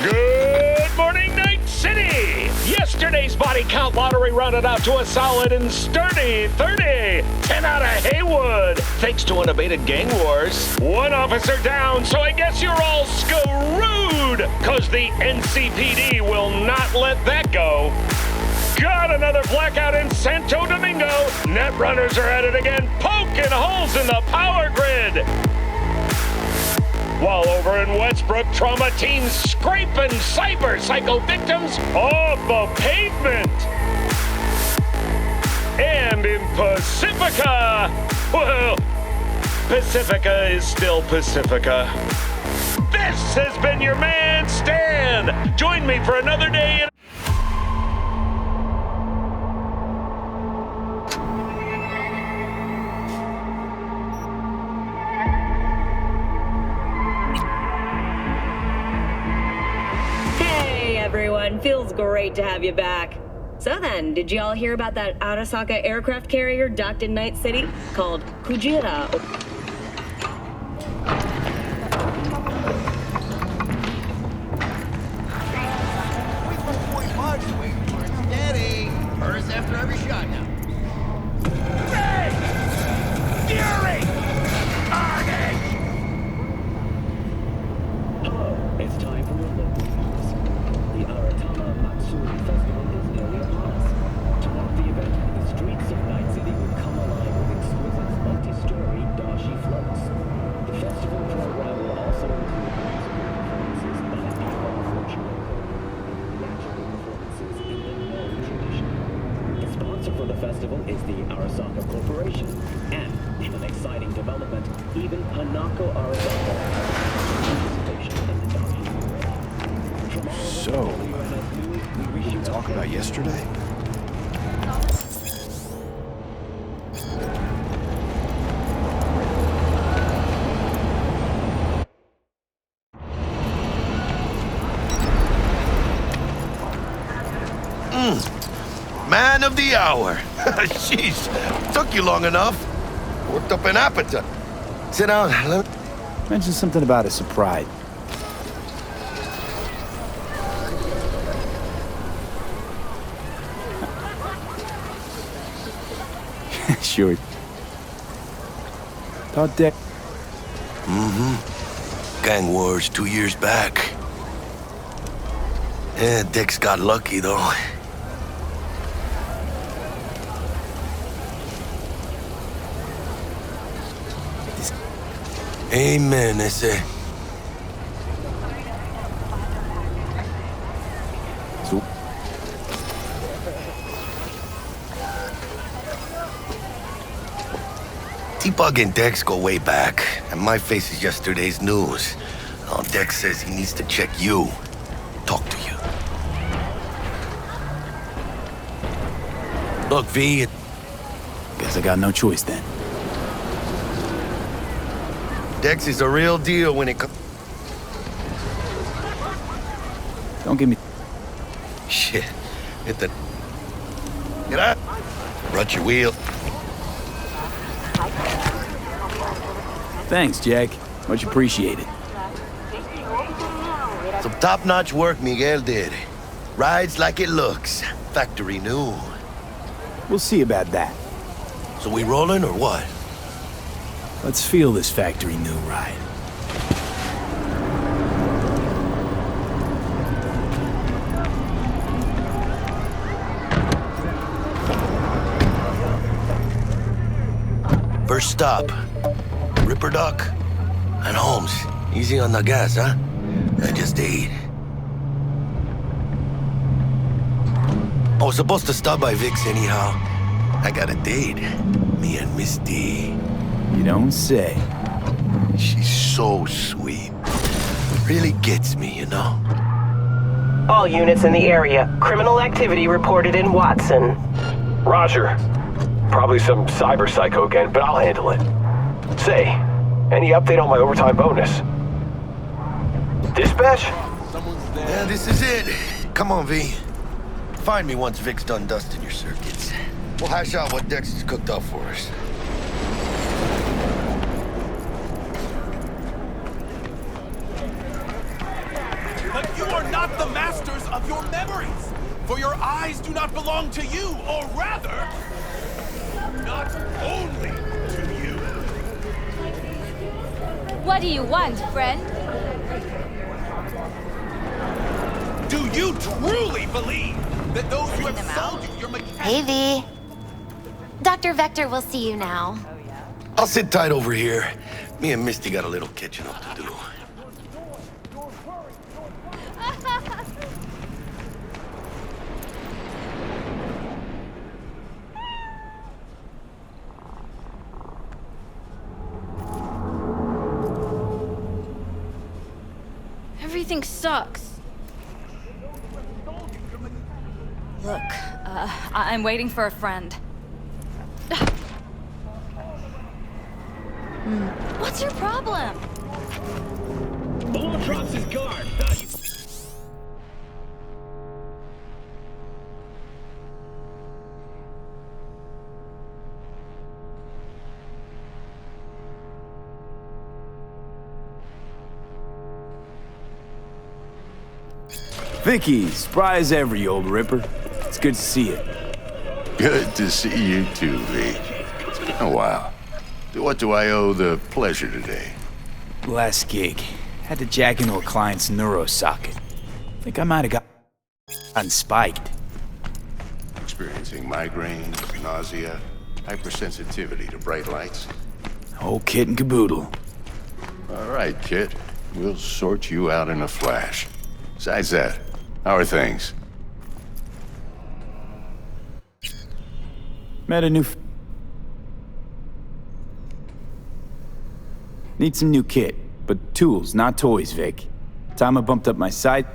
Good morning, Night City! Yesterday's body count lottery rounded out to a solid and sturdy 30. 10 out of Haywood, thanks to unabated gang wars. One officer down, so I guess you're all screwed, cause the NCPD will not let that go. Got another blackout in Santo Domingo. Netrunners are at it again, poking holes in the power grid. While over in Westbrook, trauma teams scraping cyber psycho victims off the pavement. And in Pacifica, well, Pacifica is still Pacifica. This has been your man, Stan. Join me for another day in... Everyone, feels great to have you back. So then, did you all hear about that Arasaka aircraft carrier docked in Night City called Kujira? Steady. Burst after every shot now. Hey! Fury! Carnage! Hello, it's time for your local news. The Aratama Matsuri Festival is nearly upon us. To mark the event, the streets of Night City will come alive with exquisite multi-story dashi floats. The festival program will also include musical performances by Ava Virtual and theatrical performances in the Noh tradition. The sponsor for the festival is the Arasaka Corporation, and in an exciting development, even Hanako Arasaka participation in the dashi. So, what did we talk about yesterday? Man of the hour. Jeez, took you long enough. Worked up an appetite. Sit down. Mentioned something about a surprise. Sure. Thought Dick. Gang wars 2 years back. Yeah, Dick's got lucky, though. Amen, they say. So, T-Bug and Dex go way back, and my face is yesterday's news. Oh, Dex says he needs to check you. Talk to you. Look, V, guess I got no choice then. Dex is a real deal when it comes... Don't give me... Shit. Hit the... Get up. Rut your wheel. Thanks, Jack. Much appreciated. Some top-notch work Miguel did. Rides like it looks. Factory new. We'll see about that. So we rolling or what? Let's feel this factory new ride. First stop. Ripper Duck and Holmes. Easy on the gas, huh? I just ate. I was supposed to stop by Vic's anyhow. I got a date. Me and Miss D. You don't say. She's so sweet. Really gets me, you know? All units in the area. Criminal activity reported in Watson. Roger. Probably some cyber psycho again, but I'll handle it. Say, any update on my overtime bonus? Dispatch? Yeah, this is it. Come on, V. Find me once Vic's done dusting your circuits. We'll hash out what Dex has cooked up for us. But you are not the masters of your memories. For your eyes do not belong to you, or rather, not only to you. What do you want, friend? Do you truly believe that those who have sold you your Hey, V. Dr. Vector will see you now. I'll sit tight over here. Me and Misty got a little catching up to do. Everything sucks. Look, I'm waiting for a friend. What's your problem? Ball drops his guard. Vicky, spry as ever, you old ripper. It's good to see you. Good to see you too, V. It's been a while. What do I owe the pleasure today? Last gig. Had to jack into a client's neuro socket. Think I might have gotten spiked. Experiencing migraines, nausea, hypersensitivity to bright lights? Whole kit and caboodle. All right, kid. We'll sort you out in a flash. Besides that, how are things? Met a new Need some new kit, but tools, not toys, Vic. Time I bumped up my sight.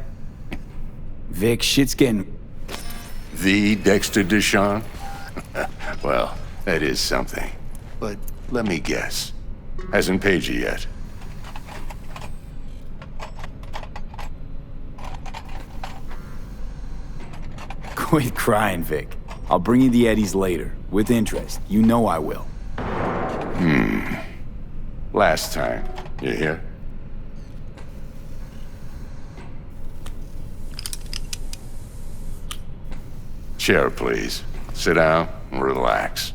Vic, shit's getting... The Dexter Deshawn? Well, that is something. But let me guess. Hasn't paid you yet. Quit crying, Vic. I'll bring you the eddies later, with interest. You know I will. Last time. You hear? Chair, please. Sit down and relax.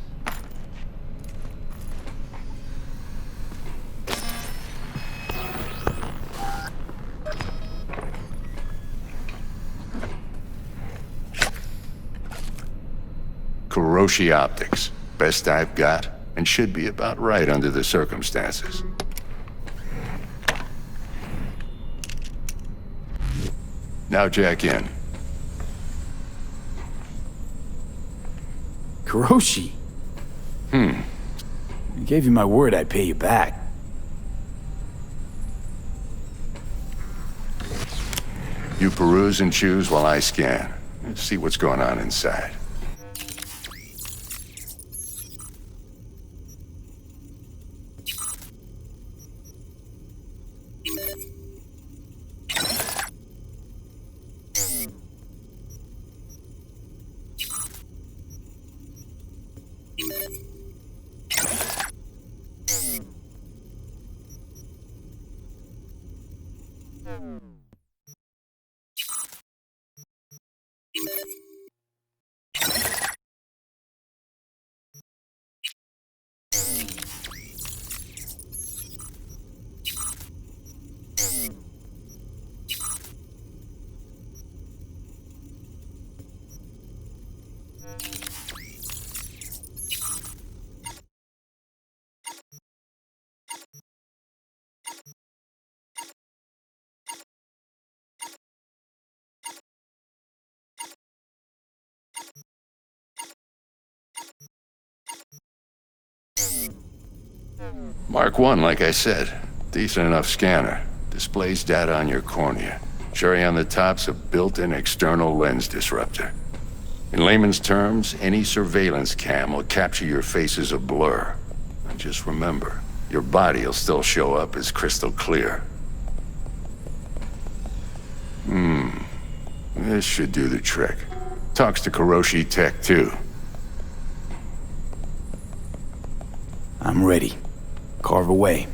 Kuroshi Optics. Best I've got, and should be about right under the circumstances. Now jack in. Kuroshi? I gave you my word I'd pay you back. You peruse and choose while I scan. See what's going on inside. Mark 1, like I said. Decent enough scanner. Displays data on your cornea. Cherry on the top's a built-in external lens disruptor. In layman's terms, any surveillance cam will capture your face as a blur. And just remember, your body'll still show up as crystal clear. This should do the trick. Talks to Kuroshi Tech, too. I'm ready. Carve away.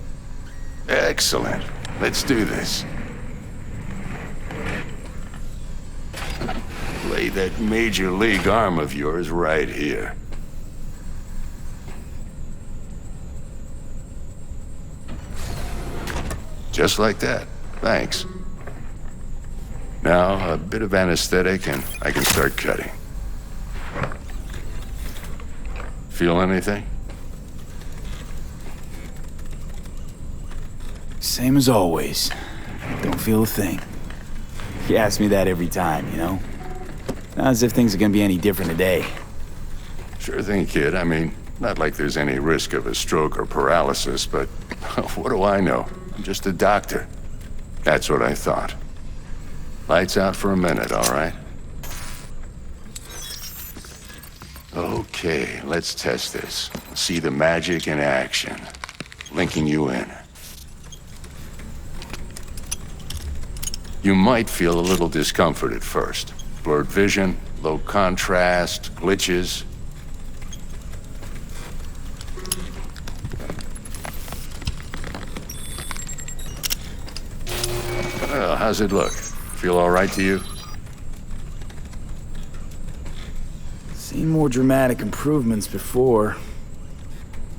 Excellent. Let's do this. Lay that major league arm of yours right here. Just like that. Thanks. Now, a bit of anesthetic and I can start cutting. Feel anything? Same as always. Don't feel a thing. You ask me that every time, you know? Not as if things are gonna be any different today. Sure thing, kid. I mean, not like there's any risk of a stroke or paralysis, but what do I know? I'm just a doctor. That's what I thought. Lights out for a minute, all right? Okay, let's test this. See the magic in action. Linking you in. You might feel a little discomfort at first. Blurred vision, low contrast, glitches. Well, how's it look? Feel all right to you? Seen more dramatic improvements before.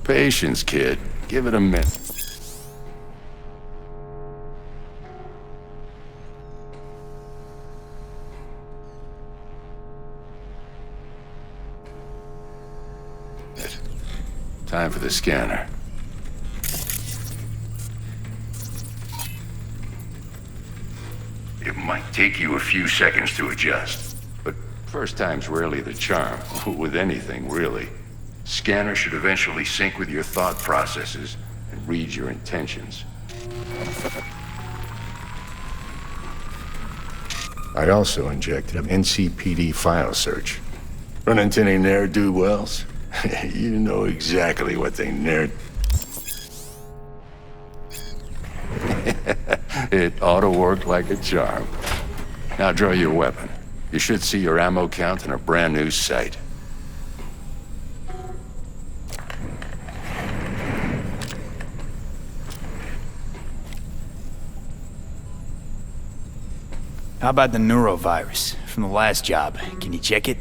Patience, kid. Give it a minute. Time for the scanner. It might take you a few seconds to adjust, but first time's rarely the charm, with anything, really. Scanner should eventually sync with your thought processes and read your intentions. I also injected an NCPD file search. Run into any ne'er-do-wells? You know exactly what they It ought to work like a charm. Now draw your weapon. You should see your ammo count in a brand new sight. How about the neurovirus from the last job? Can you check it?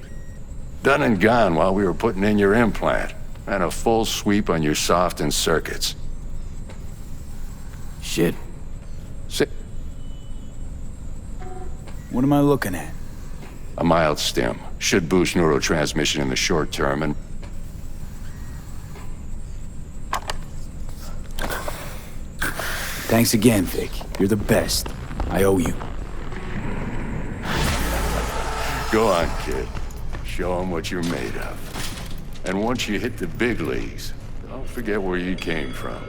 Done and gone while we were putting in your implant. And a full sweep on your soft and circuits. Shit. What am I looking at? A mild stim. Should boost neurotransmission in the short term and... Thanks again, Vic. You're the best. I owe you. Go on, kid. Show them what you're made of. And once you hit the big leagues, don't forget where you came from.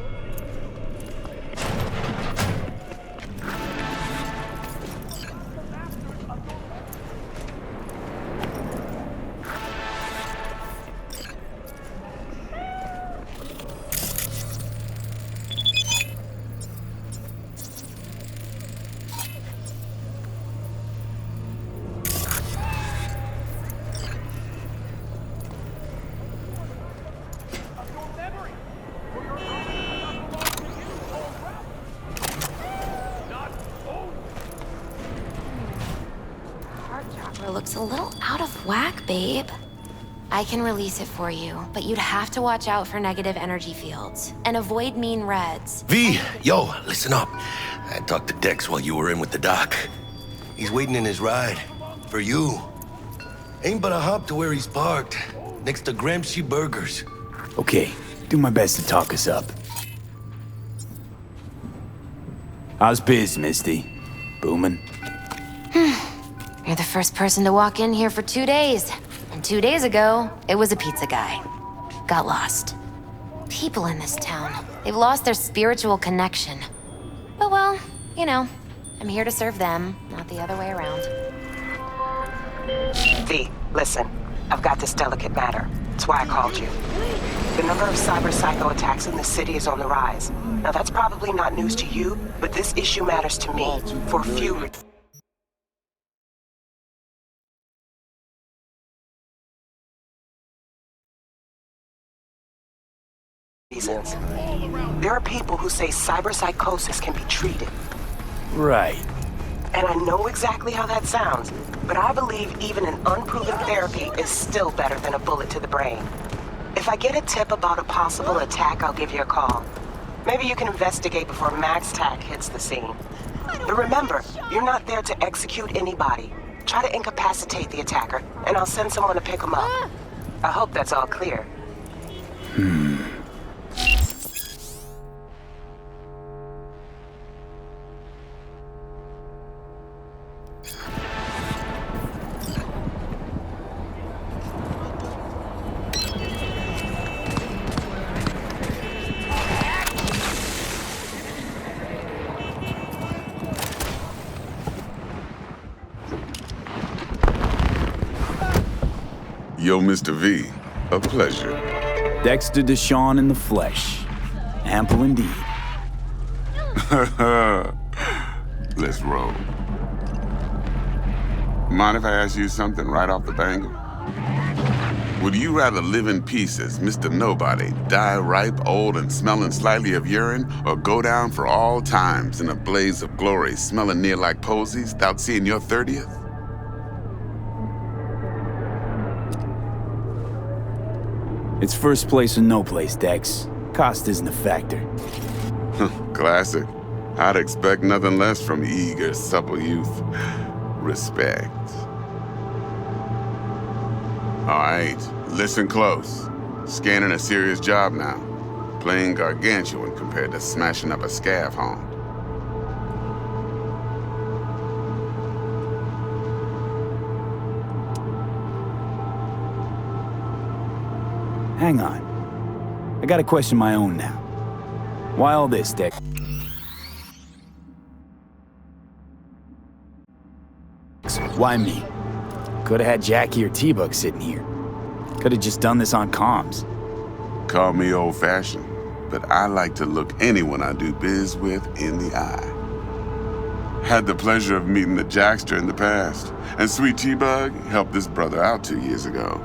Looks a little out of whack, babe. I can release it for you, but you'd have to watch out for negative energy fields and avoid mean reds. V, yo, listen up. I talked to Dex while you were in with the doc. He's waiting in his ride. For you. Ain't but a hop to where he's parked. Next to Gramsci Burgers. Okay, do my best to talk us up. How's biz, Misty? Booming? You're the first person to walk in here for 2 days. And 2 days ago, it was a pizza guy. Got lost. People in this town, they've lost their spiritual connection. But well, you know, I'm here to serve them, not the other way around. V, listen. I've got this delicate matter. That's why I called you. The number of cyber psycho attacks in the city is on the rise. Now that's probably not news to you, but this issue matters to me for a few reasons. There are people who say cyberpsychosis can be treated. Right. And I know exactly how that sounds, but I believe even an unproven therapy is still better than a bullet to the brain. If I get a tip about a possible attack, I'll give you a call. Maybe you can investigate before Max Tac hits the scene. But remember, you're not there to execute anybody. Try to incapacitate the attacker, and I'll send someone to pick him up. I hope that's all clear. Yo, Mr. V, a pleasure. Dexter Deshawn in the flesh. Ample indeed. Let's roll. Mind if I ask you something right off the bangle? Would you rather live in pieces, Mr. Nobody, die ripe, old, and smelling slightly of urine, or go down for all times in a blaze of glory, smelling near like posies, without seeing your 30th? It's first place or no place, Dex. Cost isn't a factor. Classic. I'd expect nothing less from eager, supple youth. Respect. All right, listen close. Scanning a serious job now. Playing gargantuan compared to smashing up a scav haunt. Hang on. I gotta question my own now. Why all this, Dex? Why me? Could've had Jackie or T-Bug sitting here. Could've just done this on comms. Call me old-fashioned, but I like to look anyone I do biz with in the eye. Had the pleasure of meeting the Jackster in the past, and Sweet T-Bug helped this brother out 2 years ago.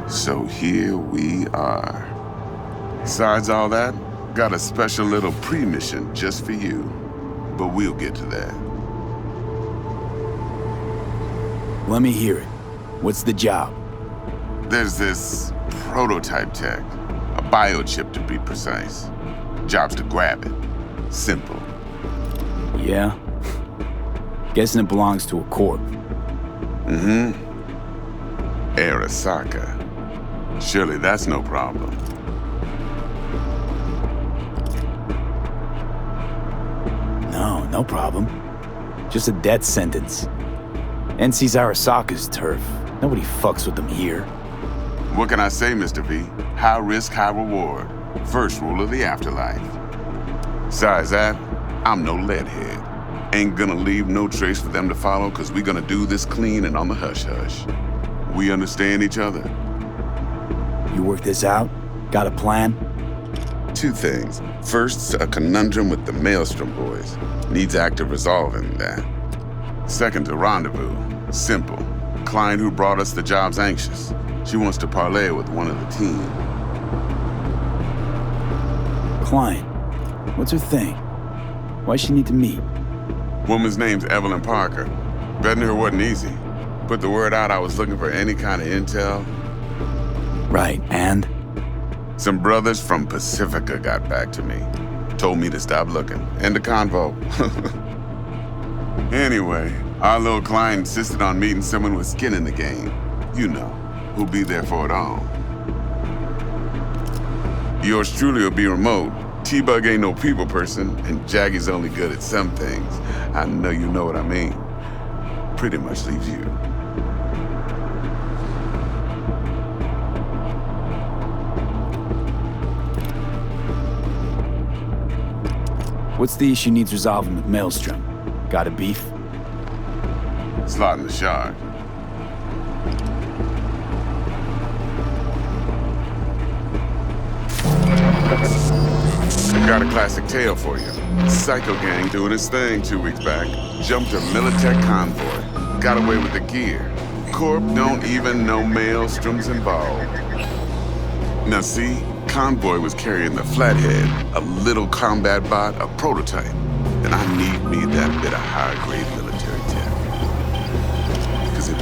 So here we are. Besides all that, got a special little pre-mission just for you. But we'll get to that. Let me hear it. What's the job? There's this prototype tech, a biochip to be precise. Job's to grab it. Simple. Yeah? Guessing it belongs to a corp. Mm-hmm. Arasaka. Surely that's no problem. No problem. Just a death sentence. NC's Arasaka's turf. Nobody fucks with them here. What can I say, Mr. V? High risk, high reward. First rule of the afterlife. Besides that, I'm no leadhead. Ain't gonna leave no trace for them to follow, cause we gonna do this clean and on the hush-hush. We understand each other. You work this out? Got a plan? Two things. First, a conundrum with the Maelstrom boys. Needs active resolving that. Second, a rendezvous. Simple. Client who brought us the job's anxious. She wants to parlay with one of the team. Client? What's her thing? Why she need to meet? Woman's name's Evelyn Parker. Betting her wasn't easy. Put the word out I was looking for any kind of intel. Right, and? Some brothers from Pacifica got back to me. Told me to stop looking. End of convo. Anyway, our little client insisted on meeting someone with skin in the game. You know, who'll be there for it all. Yours truly will be remote. T-Bug ain't no people person, and Jaggy's only good at some things. I know you know what I mean. Pretty much leaves you. What's the issue needs resolving with Maelstrom? Got a beef? Slot in the shard. I've got a classic tale for you. Psycho gang doing its thing 2 weeks back. Jumped a Militech convoy. Got away with the gear. Corp don't even know Maelstrom's involved. Now see, convoy was carrying the Flathead, a little combat bot, a prototype. And I need me that bit of high-grade military tech.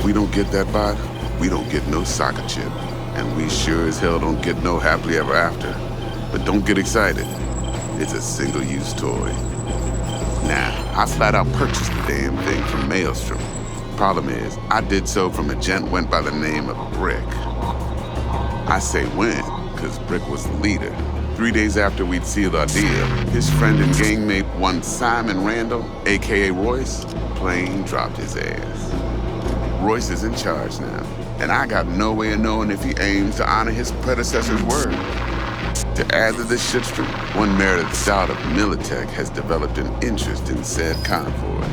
we don't get that bot, we don't get no soccer chip. And we sure as hell don't get no happily ever after. But don't get excited. It's a single-use toy. Nah, I flat out purchased the damn thing from Maelstrom. Problem is, I did so from a gent went by the name of Brick. I say when, because Brick was the leader. 3 days after we'd sealed our deal, his friend and gangmate, one Simon Randall, aka Royce, plain dropped his ass. Royce is in charge now, and I got no way of knowing if he aims to honor his predecessor's word. To add to this shitstorm, one Meredith Stout of Militech has developed an interest in said convoy.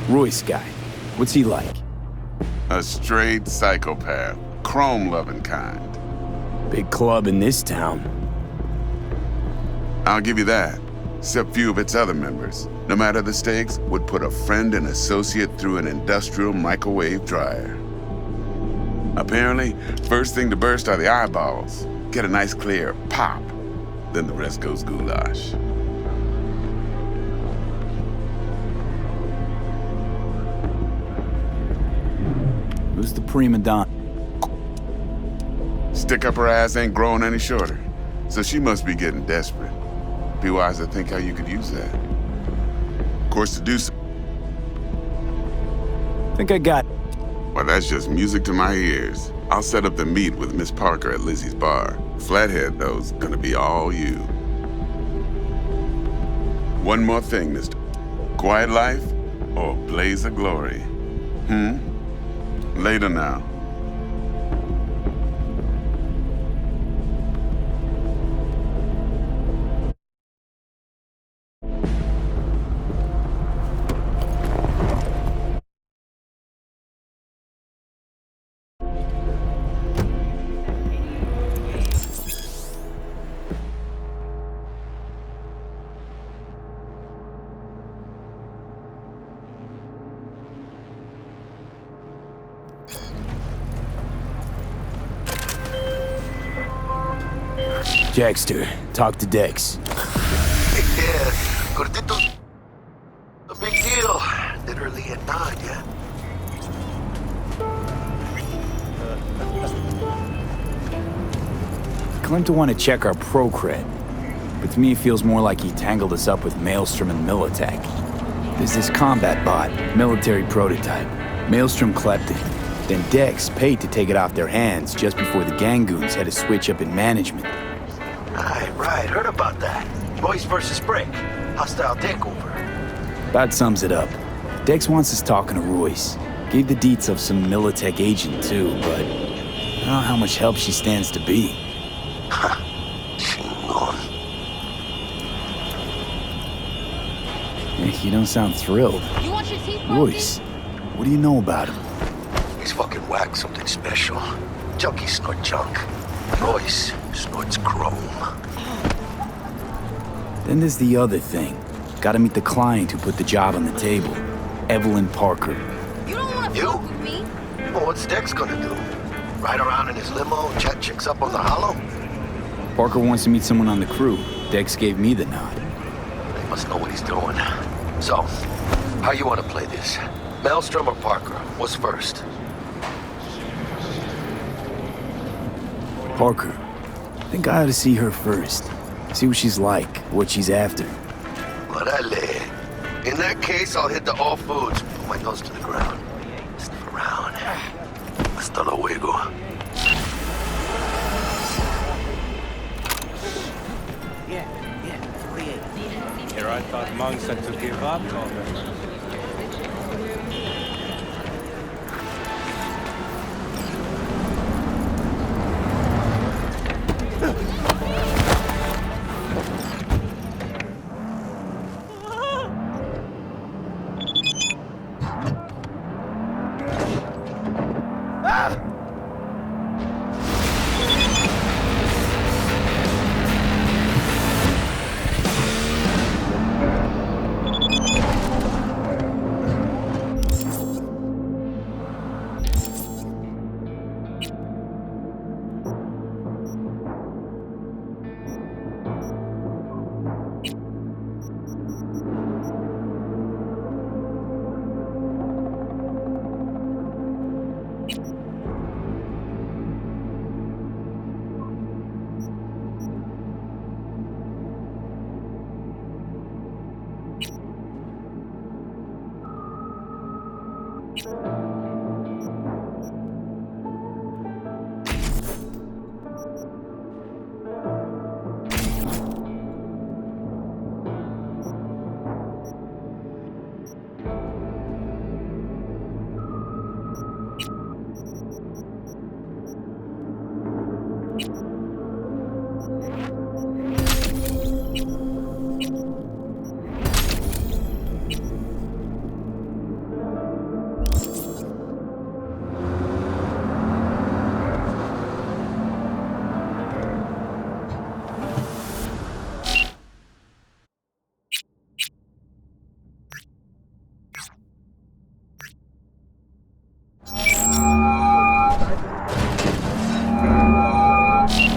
Royce guy, what's he like? A straight psychopath, chrome-loving kind. Big club in this town. I'll give you that. Except few of its other members, no matter the stakes, would put a friend and associate through an industrial microwave dryer. Apparently, first thing to burst are the eyeballs. Get a nice clear pop. Then the rest goes goulash. Who's the prima donna? Stick up her ass ain't growing any shorter, so she must be getting desperate. Be wise to think how you could use that. Of course, to do so. Think I got. Well, that's just music to my ears. I'll set up the meet with Miss Parker at Lizzie's bar. Flathead, though's gonna be all you. One more thing, mister. Quiet life or blaze of glory? Later now. Jackster, talk to Dex. Yeah, Cortito. A big deal. Literally at 9, yeah. Claimed to want to check our pro cred, but to me it feels more like he tangled us up with Maelstrom and Militech. There's this combat bot, military prototype. Maelstrom clept it. Then Dex paid to take it off their hands just before the Gangoons had a switch up in management. Right, heard about that. Royce versus Brick. Hostile takeover. About sums it up. Dex wants us talking to Royce. Gave the deets of some Militech agent too, but I don't know how much help she stands to be. You don't sound thrilled. You want your teeth Royce, what do you know about him? He's fucking whack, something special. Junkies snort junk. Royce snorts chrome. Then there's the other thing. Gotta meet the client who put the job on the table. Evelyn Parker. You don't want to fuck with me? Well, what's Dex gonna do? Ride around in his limo, chat chicks up on the hollow? Parker wants to meet someone on the crew. Dex gave me the nod. He must know what he's doing. So, how you want to play this? Maelstrom or Parker? What's first? Parker. Think I ought to see her first. See what she's like, what she's after. Orale. In that case, I'll hit the all foods. Put my nose to the ground. Sniff around. Hasta luego. Here I thought monks had to give up already.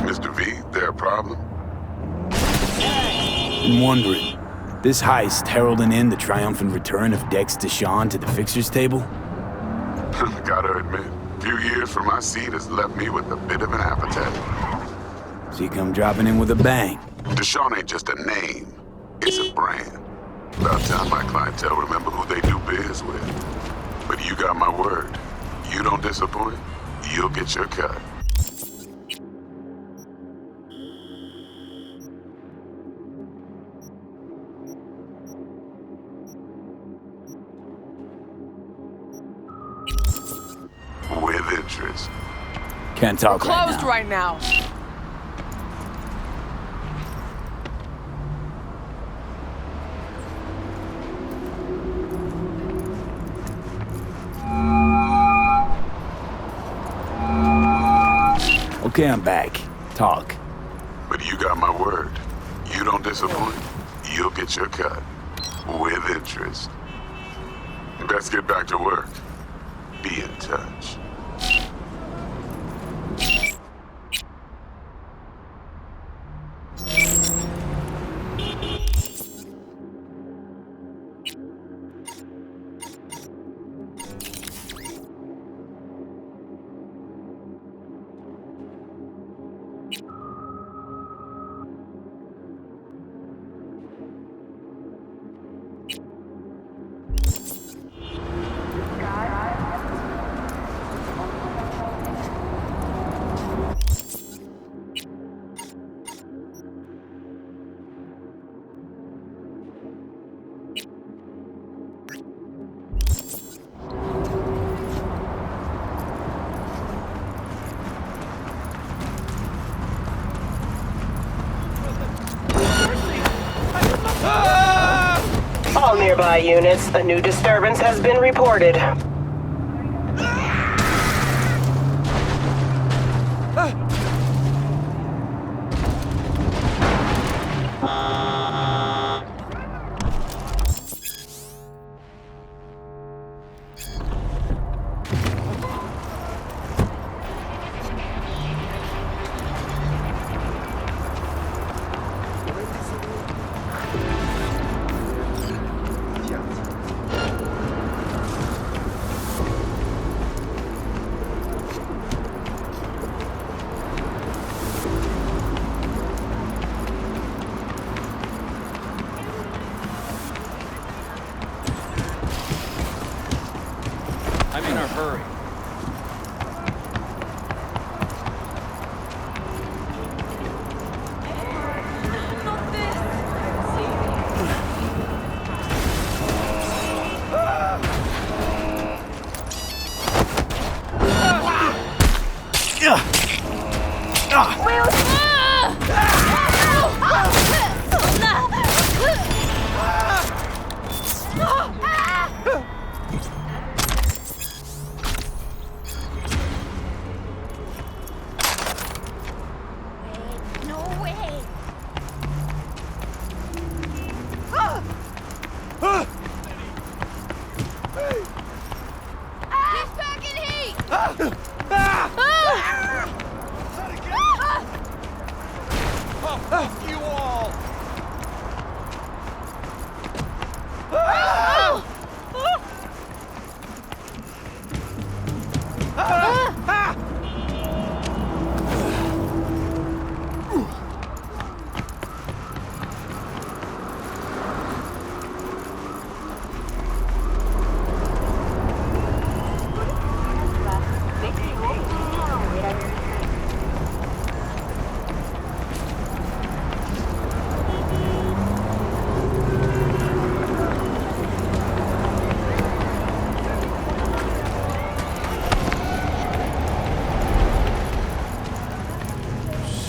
Mr. V, there a problem? I'm wondering, this heist heralding in the triumphant return of Dex Deshawn to the fixers table? Gotta admit, a few years from my seat has left me with a bit of an appetite. So you come dropping in with a bang. Deshawn ain't just a name, it's a brand. About time my clientele remember who they do biz with. But you got my word. You don't disappoint, you'll get your cut. With interest. Can't talk right Closed now. right now. Okay, I'm back. Talk. But you got my word. You don't disappoint, you'll get your cut. With interest. Best get back to work. Be in touch. All nearby units, a new disturbance has been reported. I'm in a hurry.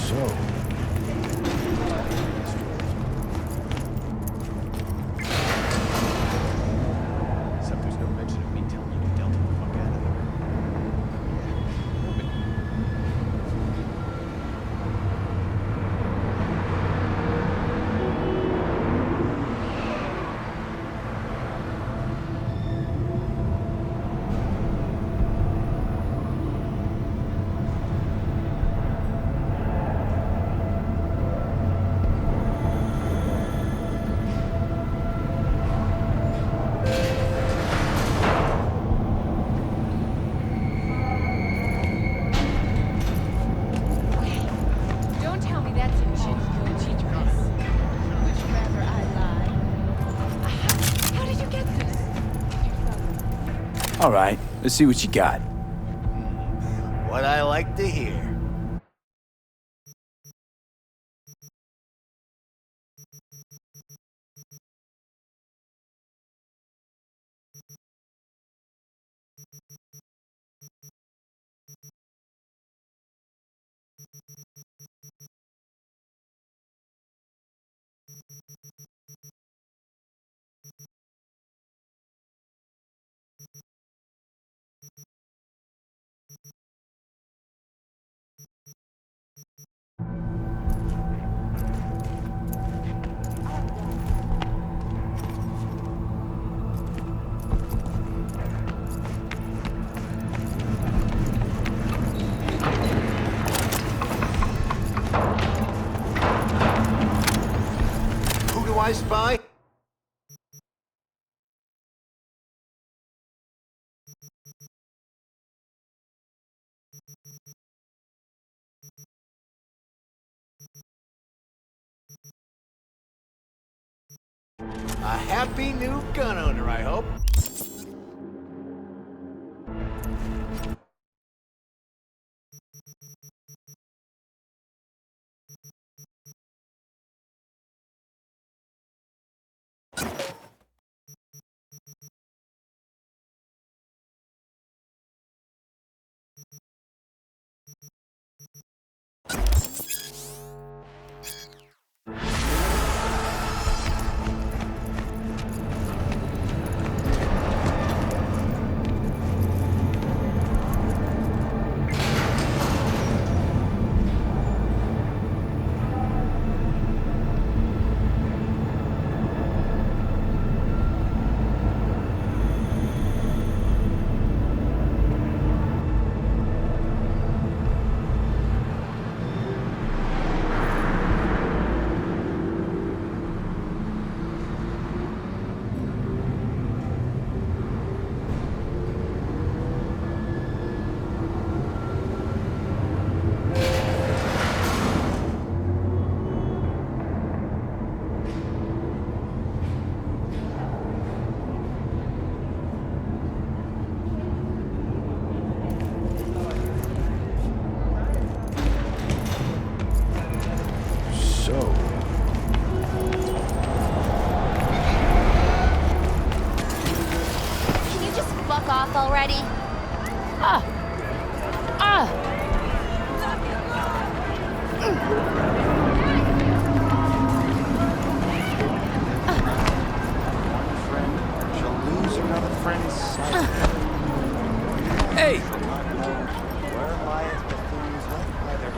Except there's no mention of me telling you to delta the fuck out of there. Don't tell me that's a Gucci dress. Would you rather I lie? How did you get this? All right, let's see what you got. What I like to hear. Who do I spy? A happy new gun owner, I hope. Can you just fuck off already? She'll lose another friend's sight. Hey! Where lies buffoons left by their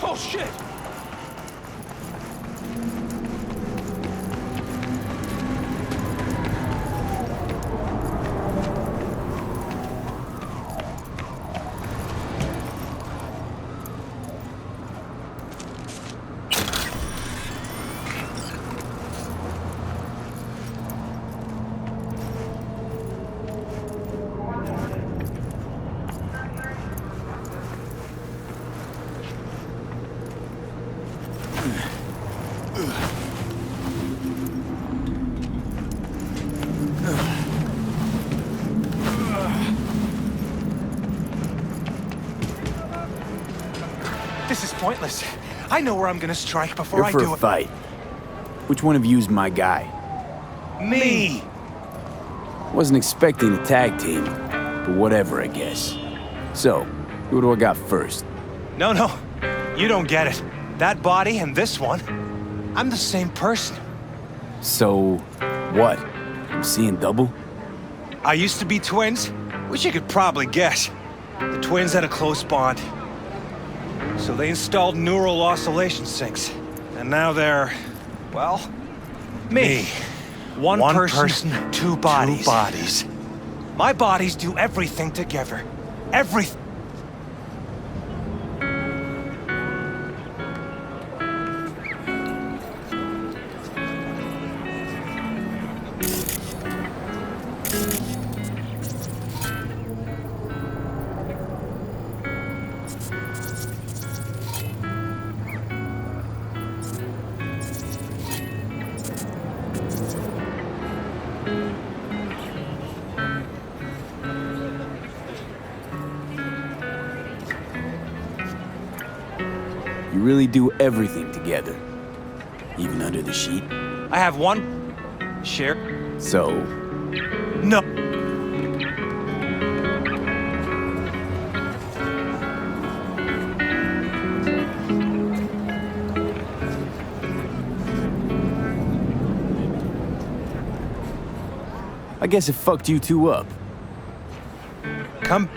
Oh, shit! This is pointless. I know where I'm gonna strike before You're I for do a it. fight. Which one of you's my guy? Me! Wasn't expecting a tag team, but whatever, I guess. So, who do I got first? No, you don't get it. That body and this one, I'm the same person. So, what? I'm seeing double? I used to be twins, which you could probably guess. The twins had a close bond. So they installed neural oscillation sinks. And now they're, well, me. One person, two bodies. My bodies do everything together. Everything. You really do everything together. Even under the sheet? I have one share. So, No. I guess it fucked you two up. Come.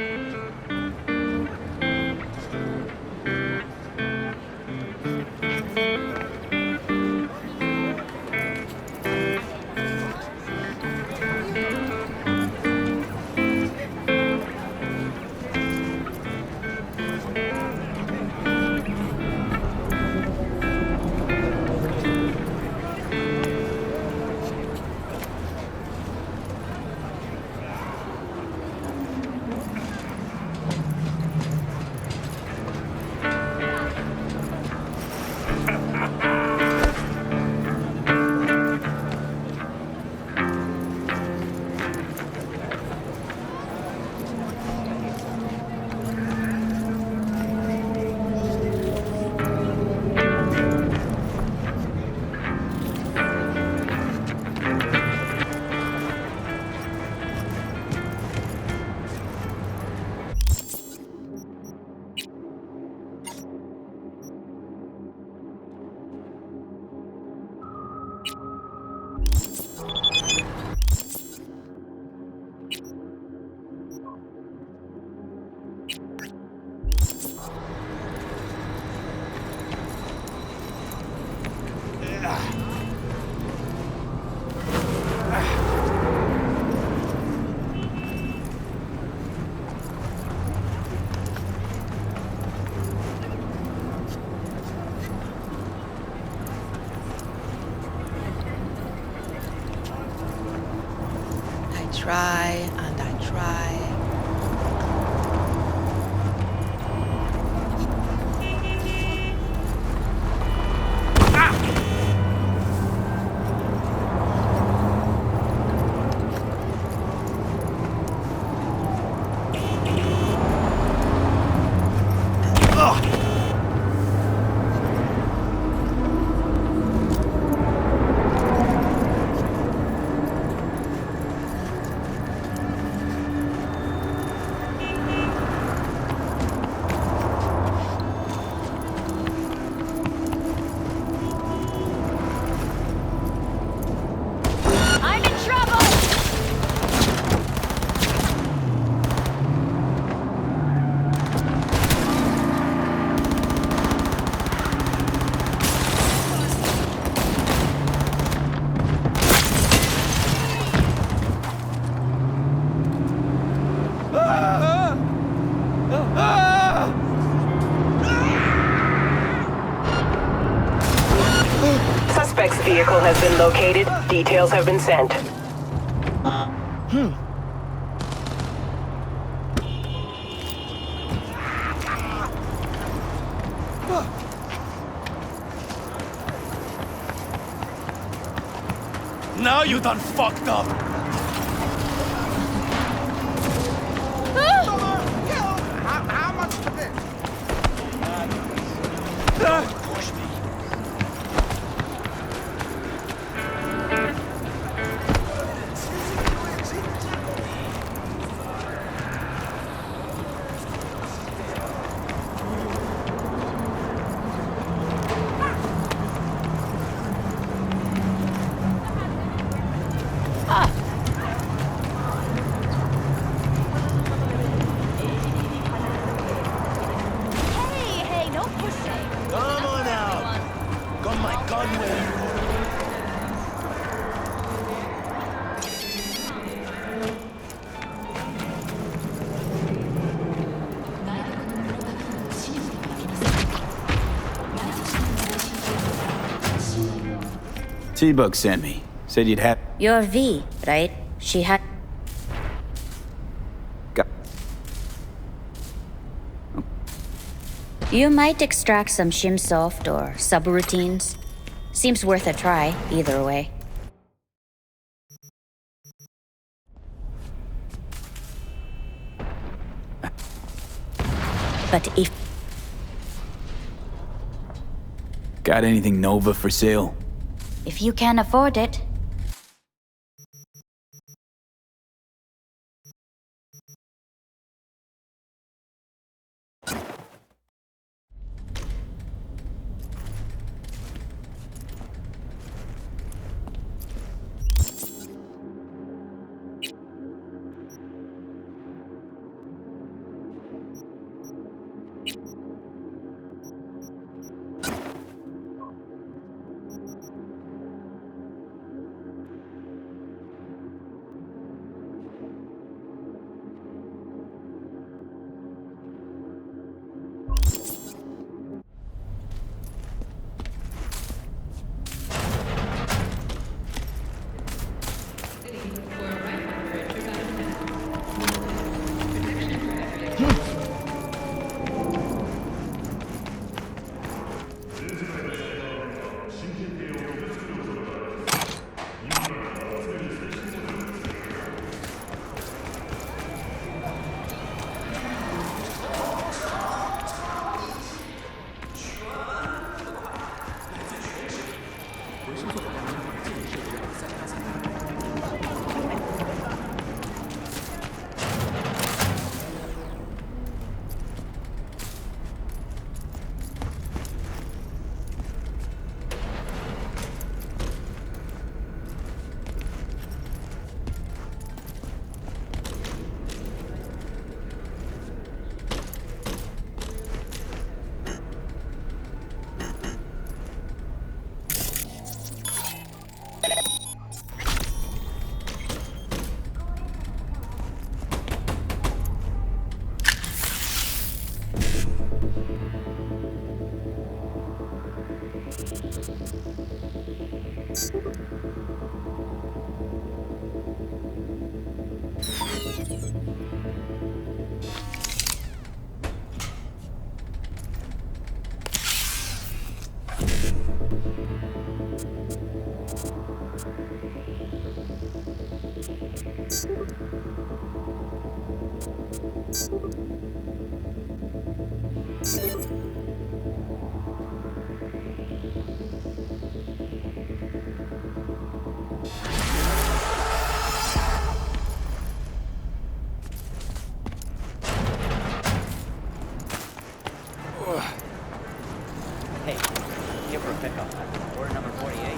Try and I try. Vehicle has been located. Details have been sent. Now you done fucked up. How much for this? Push me. Hey, no pushing. Come on out. Got my gun ready. T-Bug sent me. Said you'd have... You're V, right? She had... Got... You might extract some shimsoft or subroutines. Seems worth a try, either way. But if... Got anything Nova for sale? If you can afford it. Hey, here for a pickup. Order number 48.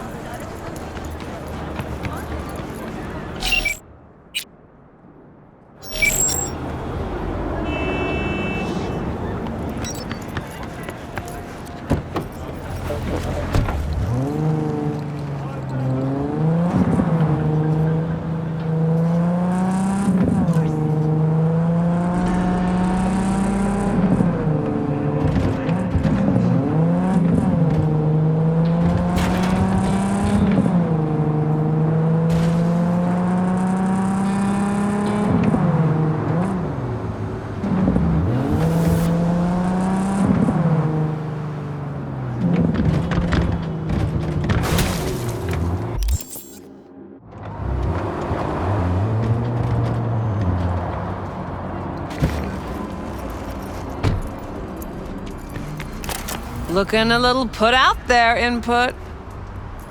Looking a little put out there, Input.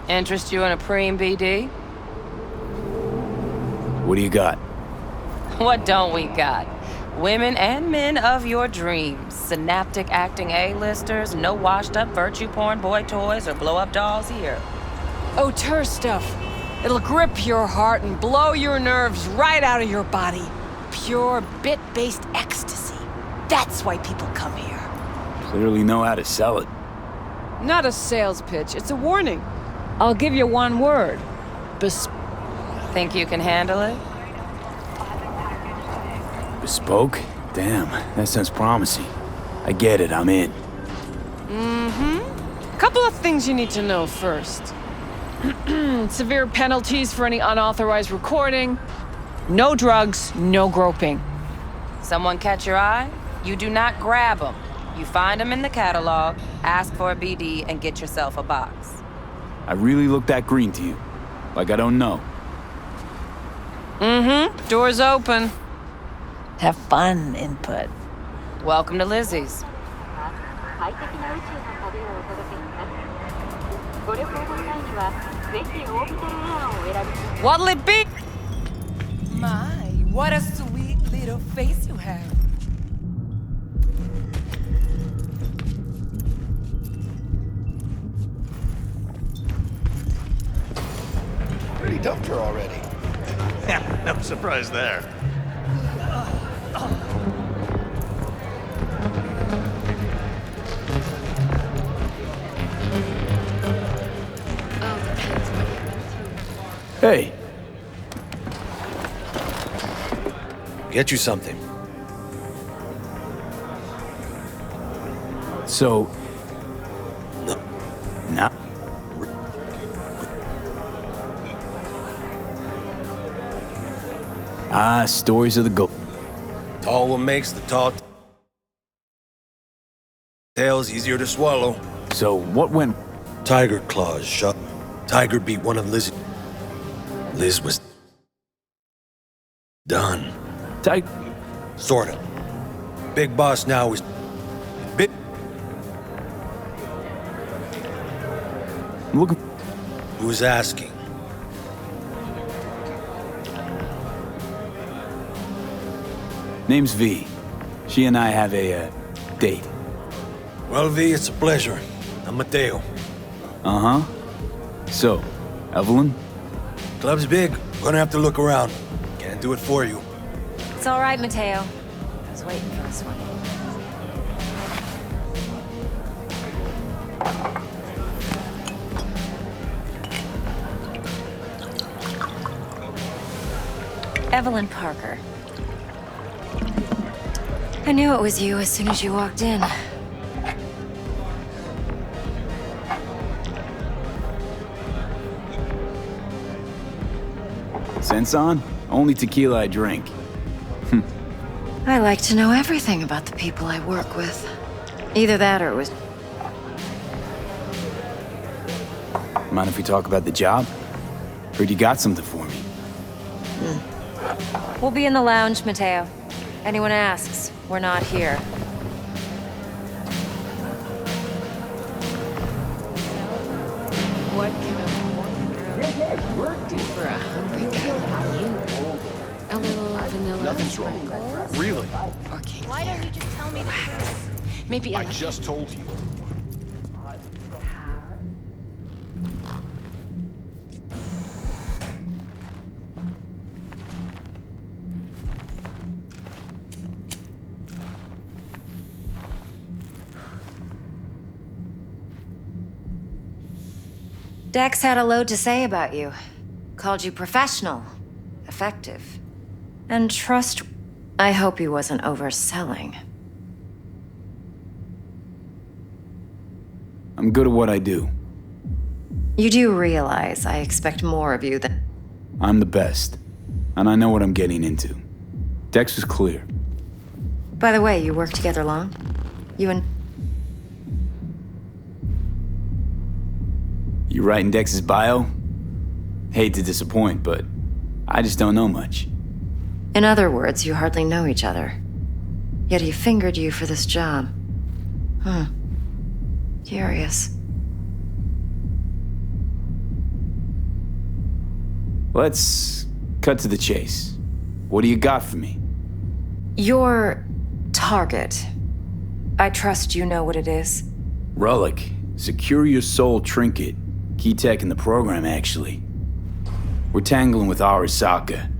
Interest you in a preem, BD? What do you got? What don't we got? Women and men of your dreams. Synaptic acting A-listers, no washed-up virtue porn boy toys or blow-up dolls here. Auteur stuff. It'll grip your heart and blow your nerves right out of your body. Pure bit-based ecstasy. That's why people come here. Clearly know how to sell it. Not a sales pitch, it's a warning. I'll give you one word. Think you can handle it? Bespoke? Damn, that sounds promising. I get it, I'm in. Couple of things you need to know first. Severe penalties for any unauthorized recording. No drugs, no groping. Someone catch your eye? You do not grab them. You find them in the catalog, ask for a BD, and get yourself a box. I really look that green to you. Like I don't know. Door's open. Have fun, Input. Welcome to Lizzie's. What'll it be? My, what a sweet little face you have. Pretty dumped her already. Yeah, no surprise there. Hey. Get you something. So... No. Stories of the goat. Tall one makes the tall tales easier to swallow. So what went... Tiger claws shut. Tiger beat one of Liz. Liz was... done. Sorta. Big boss now is... Big... Look... Who's asking? Name's V. She and I have a, date. Well, V, it's a pleasure. I'm Mateo. Uh-huh. So, Evelyn? Club's big. Gonna have to look around. Can't do it for you. It's all right, Mateo. I was waiting for this one. Evelyn Parker. I knew it was you as soon as you walked in. Sense on? Only tequila I drink. I like to know everything about the people I work with. Either that or it was... Mind if we talk about the job? Heard you got something for me. We'll be in the lounge, Mateo. Anyone asks, we're not here. What can a work do for a hungry guy like you? A little vanilla. Nothing's wrong. Really? Okay. Why don't you just tell me the truth? Maybe I just told you. Dex had a load to say about you. Called you professional, effective, and trust... I hope he wasn't overselling. I'm good at what I do. You do realize I expect more of you than... I'm the best, and I know what I'm getting into. Dex was clear. By the way, you work together long? You and... You writing Dex's bio? Hate to disappoint, but I just don't know much. In other words, you hardly know each other. Yet he fingered you for this job. Curious. Let's cut to the chase. What do you got for me? Your target. I trust you know what it is. Relic. Secure your soul trinket. Key tech in the program, actually. We're tangling with Arasaka,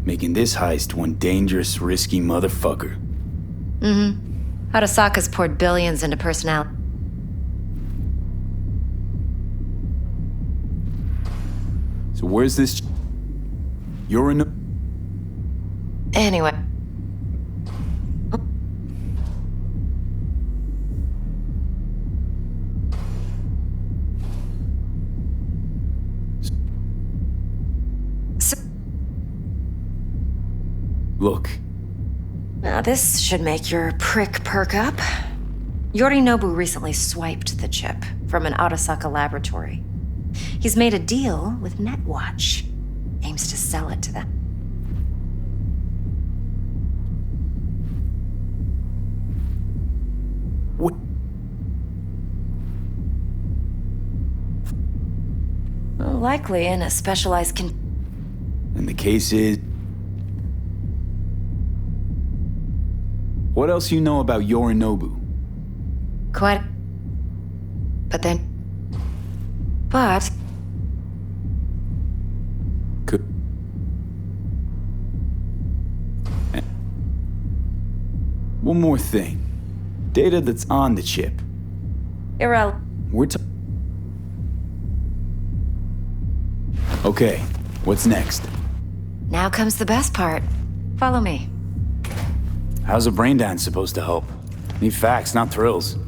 making this heist one dangerous, risky motherfucker. Mm-hmm. Arasaka's poured billions into personality. So where's this? You're in. Anyway. Look. Now this should make your prick perk up. Yorinobu recently swiped the chip from an Arasaka laboratory. He's made a deal with Netwatch. Aims to sell it to them. What? Well, likely in a specialized And the case is... What else you know about Yorinobu? Quite... But then... But... Could... One more thing. Data that's on the chip. Irrelevant. We're Okay, what's next? Now comes the best part. Follow me. How's a brain dance supposed to help? Need facts, not thrills.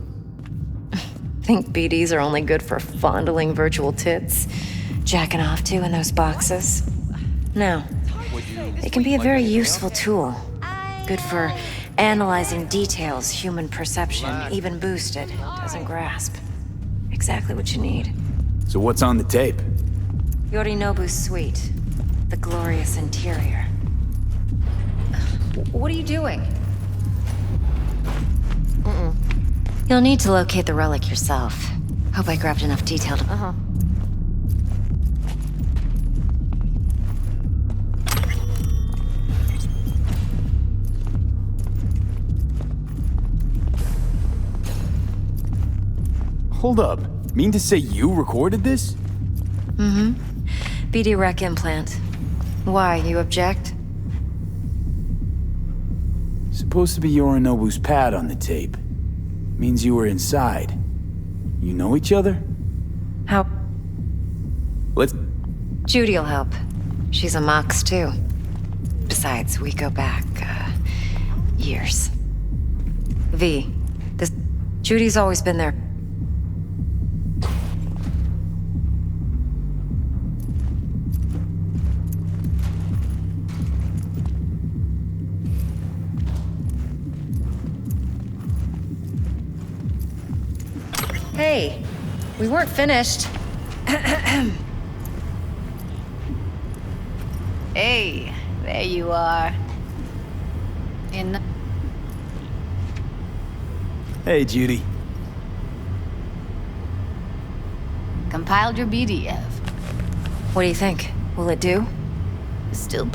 Think BDs are only good for fondling virtual tits? Jacking off to in those boxes? No. It can be a very useful tool. Good for analyzing details human perception, even boosted, doesn't grasp. Exactly what you need. So what's on the tape? Yorinobu's suite. The glorious interior. What are you doing? You'll need to locate the relic yourself. Hope I grabbed enough detail to... Hold up. Mean to say you recorded this? Mm-hmm. BD rec implant. Why, you object? Supposed to be Yorinobu's pad on the tape. Means you were inside. You know each other? How? Let's... Judy'll help. She's a Mox, too. Besides, we go back, years. V. Judy's always been there. Hey, we weren't finished. Hey, there you are. Hey, Judy. Compiled your BDF. What do you think? Will it do? Still